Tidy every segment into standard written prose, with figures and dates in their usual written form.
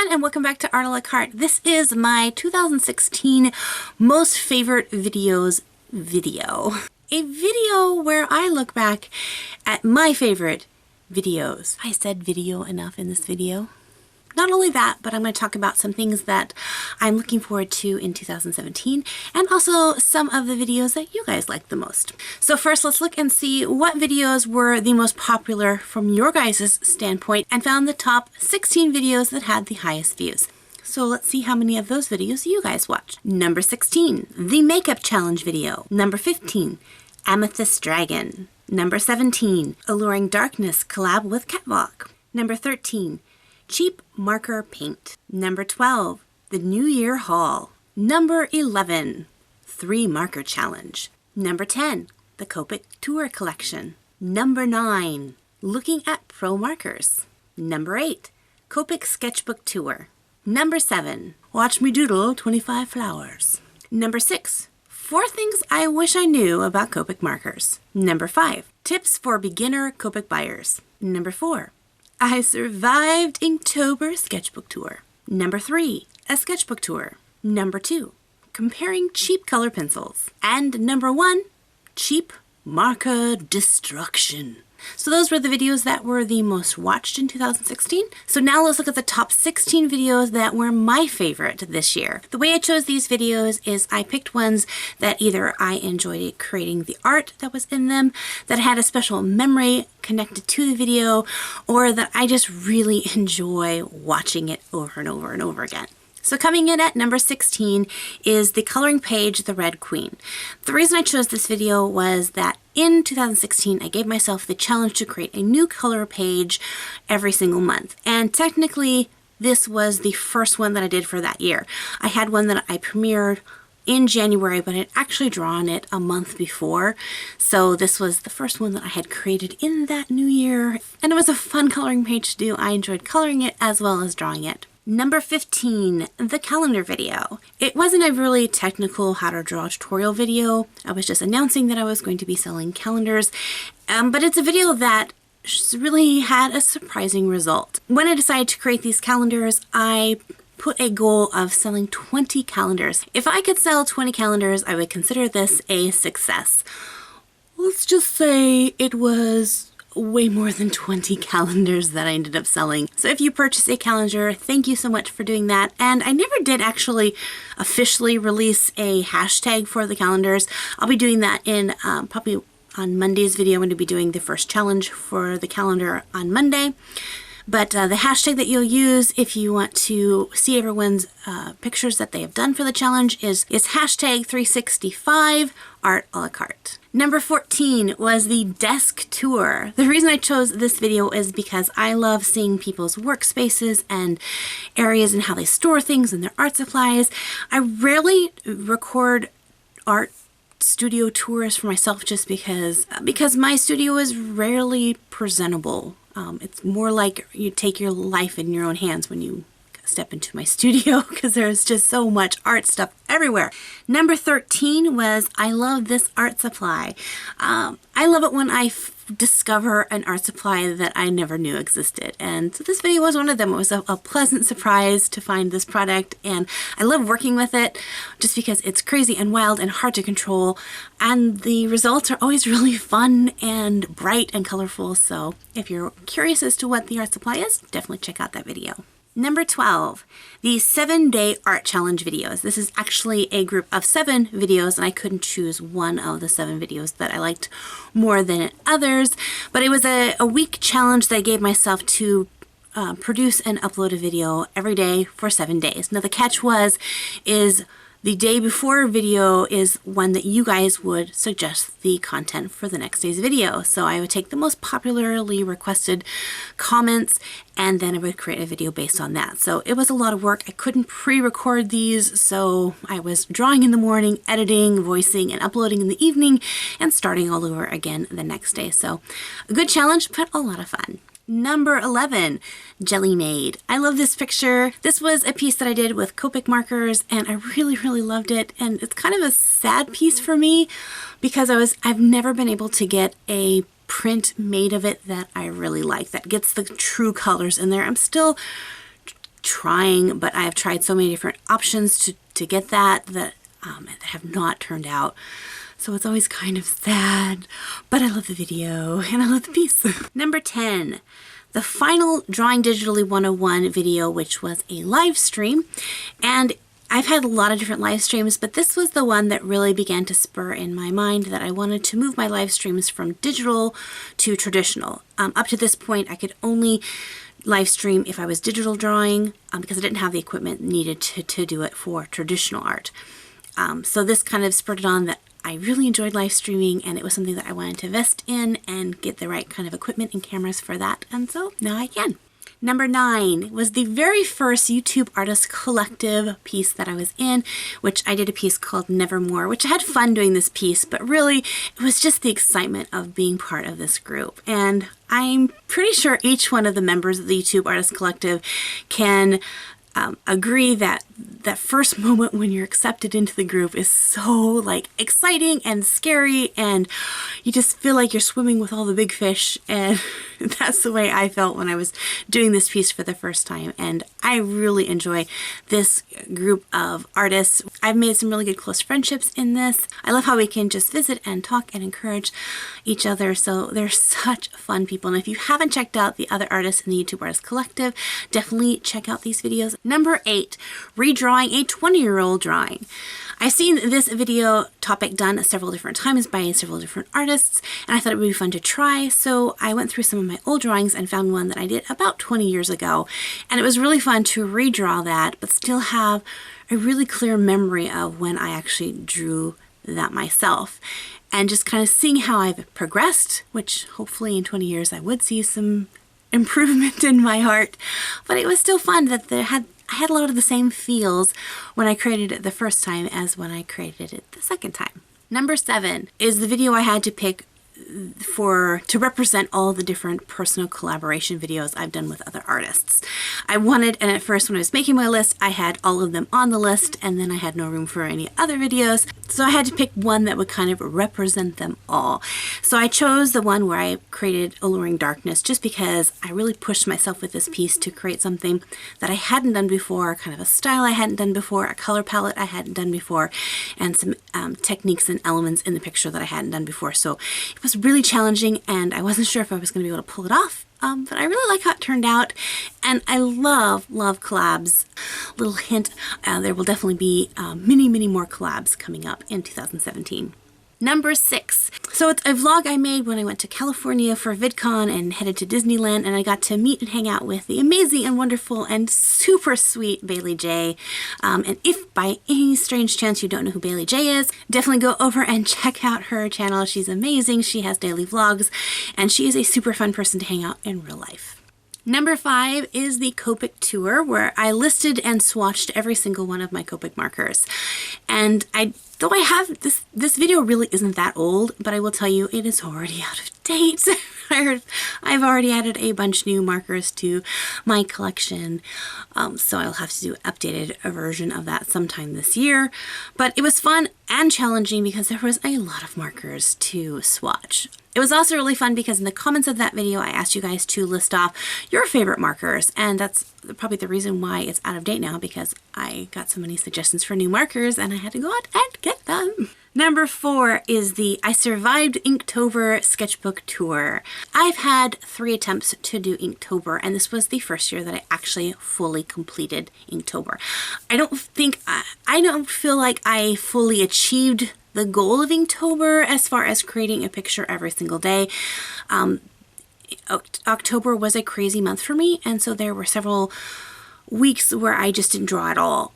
everyone, and welcome back to Art a la Carte. This is my 2016 most favorite videos video. A video where I look back at my favorite videos. I said video enough in this video. Not only that, but I'm going to talk about some things that I'm looking forward to in 2017 and also some of the videos that you guys like the most. So first, let's look and see what videos were the most popular from your guys' standpoint and found the top 16 videos that had the highest views. So let's see how many of those videos you guys watched. Number 16, the makeup challenge video. Number 15, Amethys Dragon. Number 17, Alluring Darkness collab with Catwalk. Number 13, cheap marker paint. Number 12, the New Year haul. Number 11, 3 marker challenge. Number 10, the Copic tour collection. Number 9, looking at pro markers. Number 8, Copic sketchbook tour. Number 7, watch me doodle 25 flowers. Number 6, 4 things I wish I knew about Copic markers. Number 5, tips for beginner Copic buyers. Number 4, I survived Inktober sketchbook tour. Number 3, a sketchbook tour. Number 2, comparing cheap color pencils. And number 1, cheap marker destruction. So those were the videos that were the most watched in 2016. So now let's look at the top 16 videos that were my favorite this year. The way I chose these videos is I picked ones that either I enjoyed creating the art that was in them, that had a special memory connected to the video, or that I just really enjoy watching it over and over and over again. So coming in at number 16 is the coloring page, The Red Queen. The reason I chose this video was that in 2016, I gave myself the challenge to create a new color page every single month. And technically, this was the first one that I did for that year. I had one that I premiered in January, but I'd actually drawn it a month before. So this was the first one that I had created in that new year. And it was a fun coloring page to do. I enjoyed coloring it as well as drawing it. Number 15, the calendar video. It wasn't a really technical how to draw tutorial video. I was just announcing that I was going to be selling calendars, but it's a video that really had a surprising result. When I decided to create these calendars, I put a goal of selling 20 calendars. If I could sell 20 calendars, I would consider this a success. Let's just say it was way more than 20 calendars that I ended up selling. So if you purchase a calendar, thank you so much for doing that. And I never did actually officially release a hashtag for the calendars. I'll be doing that in probably on Monday's video. I'm going to be doing the first challenge for the calendar on Monday. But the hashtag that you'll use if you want to see everyone's pictures that they have done for the challenge is hashtag 365 Art a la Carte. Number 14 was the desk tour. The reason I chose this video is because I love seeing people's workspaces and areas and how they store things and their art supplies. I rarely record art studio tours for myself just because my studio is rarely presentable. It's more like you take your life in your own hands when you step into my studio because there's just so much art stuff everywhere. Number 13 was I love this art supply. I love it when I discover an art supply that I never knew existed, and so this video was one of them. It was a pleasant surprise to find this product, and I love working with it just because it's crazy and wild and hard to control, and the results are always really fun and bright and colorful. So if you're curious as to what the art supply is, definitely check out that video. Number 12, the 7-day art challenge videos. This is actually a group of 7 videos, and I couldn't choose one of the 7 videos that I liked more than others, but it was a week challenge that I gave myself to produce and upload a video every day for 7 days. Now the catch is the day before video is one that you guys would suggest the content for the next day's video. So I would take the most popularly requested comments and then I would create a video based on that. So it was a lot of work. I couldn't pre-record these, so I was drawing in the morning, editing, voicing, and uploading in the evening, and starting all over again the next day. So a good challenge, but a lot of fun. Number 11, Jelly Made. I love this picture. This was a piece that I did with Copic markers and I really, really loved it. And it's kind of a sad piece for me because I've never been able to get a print made of it that I really like, that gets the true colors in there. I'm still trying, but I have tried so many different options to get that have not turned out. So it's always kind of sad, but I love the video and I love the piece. Number 10, the final Drawing Digitally 101 video, which was a live stream. And I've had a lot of different live streams, but this was the one that really began to spur in my mind that I wanted to move my live streams from digital to traditional. Up to this point, I could only live stream if I was digital drawing because I didn't have the equipment needed to do it for traditional art. So this kind of spurred it on that I really enjoyed live streaming, and it was something that I wanted to invest in and get the right kind of equipment and cameras for that, and so now I can. Number 9 was the very first YouTube Artist Collective piece that I was in, which I did a piece called Nevermore, which I had fun doing this piece, but really it was just the excitement of being part of this group. And I'm pretty sure each one of the members of the YouTube Artist Collective can agree that that first moment when you're accepted into the group is so like exciting and scary, and you just feel like you're swimming with all the big fish, and that's the way I felt when I was doing this piece for the first time. And I really enjoy this group of artists. I've made some really good close friendships in this. I love how we can just visit and talk and encourage each other, so they're such fun people. And if you haven't checked out the other artists in the YouTube Artist Collective, definitely check out these videos. Number 8, redrawing a 20-year-old drawing. I've seen this video topic done several different times by several different artists, and I thought it would be fun to try, so I went through some of my old drawings and found one that I did about 20 years ago, and it was really fun to redraw that, but still have a really clear memory of when I actually drew that myself, and just kind of seeing how I've progressed, which hopefully in 20 years I would see some improvement in my art, but it was still fun that I had a lot of the same feels when I created it the first time as when I created it the second time. Number 7 is the video I had to pick to represent all the different personal collaboration videos I've done with other artists. I wanted, and at first when I was making my list, I had all of them on the list, and then I had no room for any other videos, so I had to pick one that would kind of represent them all. So I chose the one where I created Alluring Darkness, just because I really pushed myself with this piece to create something that I hadn't done before, kind of a style I hadn't done before, a color palette I hadn't done before, and some techniques and elements in the picture that I hadn't done before. So it was really challenging, and I wasn't sure if I was going to be able to pull it off, but I really like how it turned out, and I love collabs. Little hint, there will definitely be many more collabs coming up in 2017. Number 6. So it's a vlog I made when I went to California for VidCon and headed to Disneyland, and I got to meet and hang out with the amazing and wonderful and super sweet Bailey J. And if by any strange chance you don't know who Bailey J is, definitely go over and check out her channel. She's amazing. She has daily vlogs, and she is a super fun person to hang out in real life. Number 5 is the Copic tour, where I listed and swatched every single one of my Copic markers. And though I have this video really isn't that old, but I will tell you it is already out of date. I've already added a bunch new markers to my collection, so I'll have to do an updated version of that sometime this year. But it was fun and challenging because there was a lot of markers to swatch. It was also really fun because in the comments of that video, I asked you guys to list off your favorite markers, and that's probably the reason why it's out of date now, because I got so many suggestions for new markers and I had to go out and get them. Number 4 is the I Survived Inktober sketchbook tour. I've had 3 attempts to do Inktober, and this was the first year that I actually fully completed Inktober. I don't feel like I fully achieved the goal of Inktober as far as creating a picture every single day. October was a crazy month for me, and so there were several weeks where I just didn't draw at all.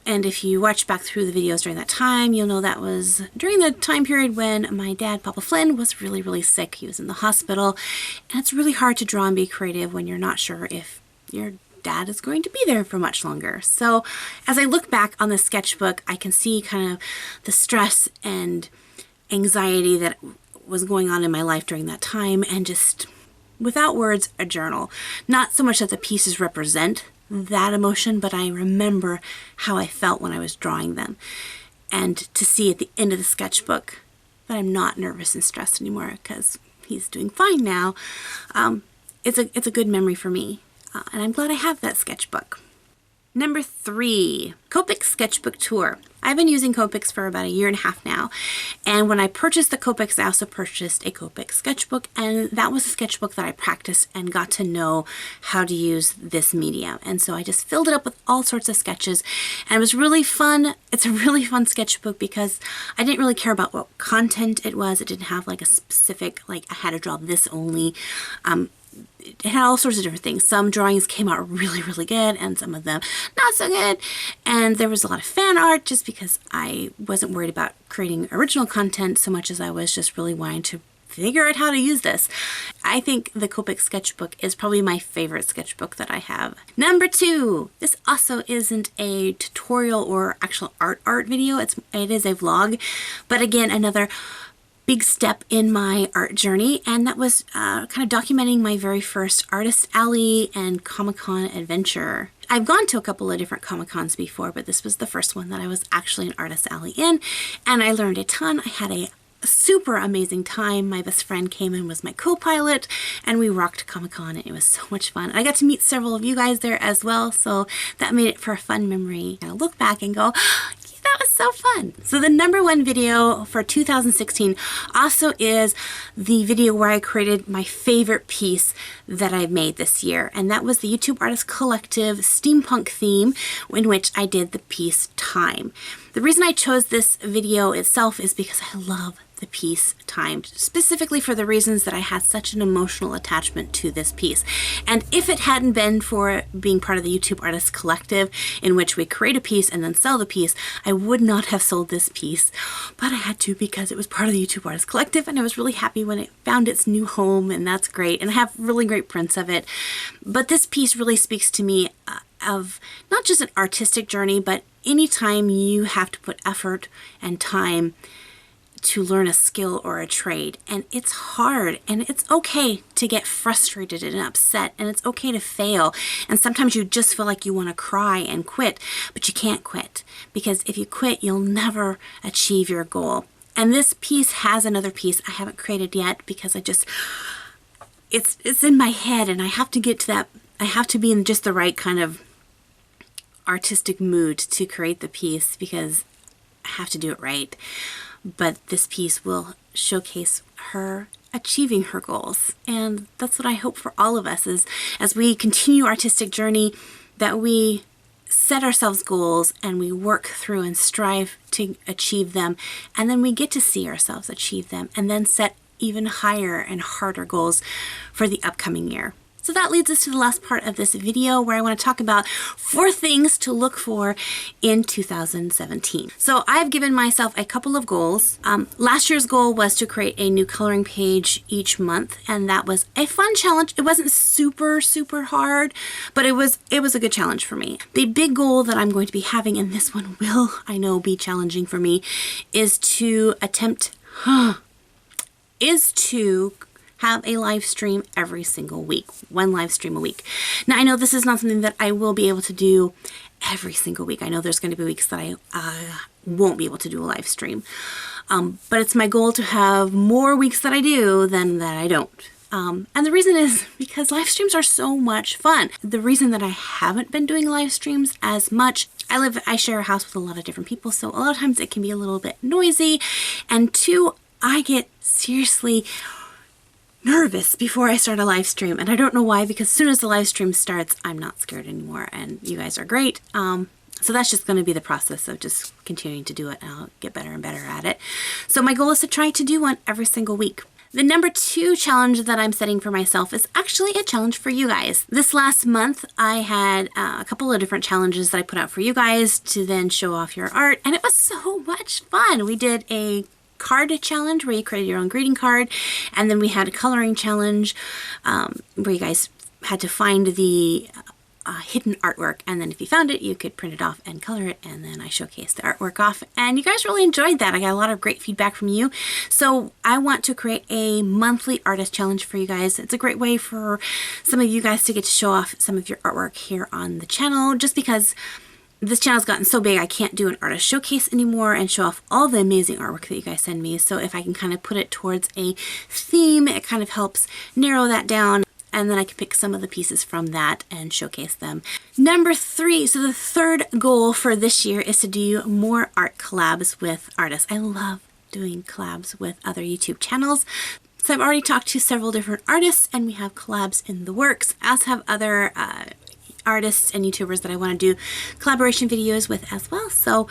And if you watch back through the videos during that time, you'll know that was during the time period when my dad, Papa Flynn, was really sick. He was in the hospital, and it's really hard to draw and be creative when you're not sure if your dad is going to be there for much longer. So as I look back on the sketchbook, I can see kind of the stress and anxiety that was going on in my life during that time, and just without words, a journal. Not so much that the pieces represent that emotion, but I remember how I felt when I was drawing them. And to see at the end of the sketchbook that I'm not nervous and stressed anymore because he's doing fine now, it's a good memory for me. And I'm glad I have that sketchbook. Number 3, Copics Sketchbook Tour. I've been using Copics for about 1.5 years now, and when I purchased the Copics, I also purchased a Copics sketchbook, and that was a sketchbook that I practiced and got to know how to use this medium. And so I just filled it up with all sorts of sketches, and it was really fun. It's a really fun sketchbook because I didn't really care about what content it was. It didn't have like a specific, like I had to draw this only. It had all sorts of different things. Some drawings came out really, really good, and some of them not so good. And there was a lot of fan art just because I wasn't worried about creating original content so much as I was just really wanting to figure out how to use this. I think the Copics sketchbook is probably my favorite sketchbook that I have. Number 2, this also isn't a tutorial or actual art video. It is a vlog, but again, another big step in my art journey, and that was kind of documenting my very first Artist Alley and Comic-Con adventure. I've gone to a couple of different Comic-Cons before, but this was the first one that I was actually an Artist Alley in, and I learned a ton. I had a super amazing time. My best friend came and was my co-pilot, and we rocked Comic-Con, and it was so much fun. I got to meet several of you guys there as well, so that made it for a fun memory. And I look back and go, that was so fun. So the number 1 video for 2016 also is the video where I created my favorite piece that I made this year, and that was the YouTube Artist Collective steampunk theme in which I did the piece Time. The reason I chose this video itself is because I love the piece Time, specifically for the reasons that I had such an emotional attachment to this piece. And if it hadn't been for being part of the YouTube Artist Collective, in which we create a piece and then sell the piece, I would not have sold this piece, but I had to because it was part of the YouTube Artist Collective, and I was really happy when it found its new home, and that's great, and I have really great prints of it. But this piece really speaks to me of not just an artistic journey, but anytime you have to put effort and time to learn a skill or a trade, and it's hard, and it's okay to get frustrated and upset, and it's okay to fail, and sometimes you just feel like you want to cry and quit, but you can't quit, because if you quit, you'll never achieve your goal. And this piece has another piece I haven't created yet because it's in my head, and I have to get to that. I have to be in just the right kind of artistic mood to create the piece because I have to do it right. But this piece will showcase her achieving her goals. And that's what I hope for all of us is as we continue our artistic journey, that we set ourselves goals and we work through and strive to achieve them. And then we get to see ourselves achieve them and then set even higher and harder goals for the upcoming year. So that leads us to the last part of this video where I want to talk about 4 things to look for in 2017. So I've given myself a couple of goals. Last year's goal was to create a new coloring page each month, and that was a fun challenge. It wasn't super hard, but it was a good challenge for me. The big goal that I'm going to be having, and this one will, I know, be challenging for me, is to have a live stream every single week, 1 live stream a week. Now, I know this is not something that I will be able to do every single week. I know there's going to be weeks that I won't be able to do a live stream, but it's my goal to have more weeks that I do than that I don't. And the reason is because live streams are so much fun. The reason that I haven't been doing live streams as much, I share a house with a lot of different people, so a lot of times it can be a little bit noisy, and 2, I get seriously nervous before I start a live stream, and I don't know why, because as soon as the live stream starts, I'm not scared anymore, and you guys are great. So that's just going to be the process of just continuing to do it, and I'll get better and better at it. So my goal is to try to do one every single week. The number 2 challenge that I'm setting for myself is actually a challenge for you guys. This last month, I had a couple of different challenges that I put out for you guys to then show off your art, and it was so much fun. We did a card challenge where you created your own greeting card, and then we had a coloring challenge where you guys had to find the hidden artwork, and then if you found it, you could print it off and color it, and then I showcased the artwork off, and you guys really enjoyed that. I got a lot of great feedback from you, so I want to create a monthly artist challenge for you guys. It's a great way for some of you guys to get to show off some of your artwork here on the channel, just because this channel's gotten so big I can't do an artist showcase anymore and show off all the amazing artwork that you guys send me. So if I can kind of put it towards a theme, it kind of helps narrow that down. and then I can pick some of the pieces from that and showcase them. Number 3, so the third goal for this year is to do more art collabs with artists. I love doing collabs with other YouTube channels. So I've already talked to several different artists and we have collabs in the works, as have other artists and YouTubers that I want to do collaboration videos with as well. So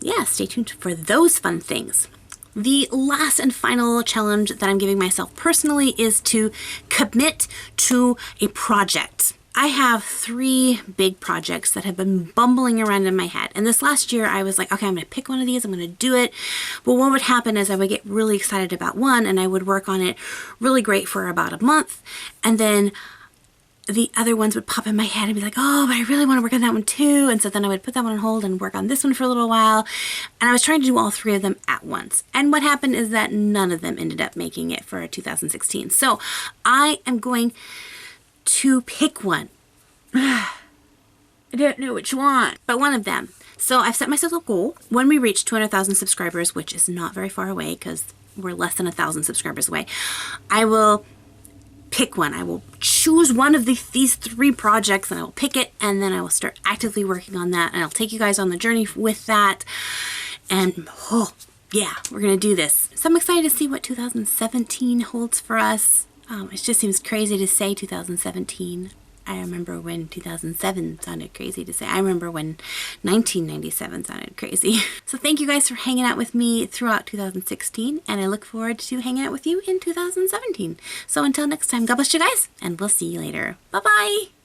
yeah, stay tuned for those fun things. The last and final challenge that I'm giving myself personally is to commit to a project. I have 3 big projects that have been bumbling around in my head. And this last year I was like, okay, I'm going to pick one of these, I'm going to do it. But what would happen is I would get really excited about one and I would work on it really great for about a month. And then the other ones would pop in my head and be like, oh, but I really want to work on that one too. And so then I would put that one on hold and work on this one for a little while. And I was trying to do all 3 of them at once. And what happened is that none of them ended up making it for 2016. So I am going to pick one. I don't know which one, but one of them. So I've set myself a goal. When we reach 200,000 subscribers, which is not very far away because we're less than 1,000 subscribers away, I will pick one. I will choose one of these 3 projects and I will pick it, and then I will start actively working on that, and I'll take you guys on the journey with that. And oh yeah, we're gonna do this. So I'm excited to see what 2017 holds for us. It just seems crazy to say 2017. I remember when 2007 sounded crazy to say. I remember when 1997 sounded crazy. So thank you guys for hanging out with me throughout 2016, and I look forward to hanging out with you in 2017. So until next time, God bless you guys, and we'll see you later. Bye-bye!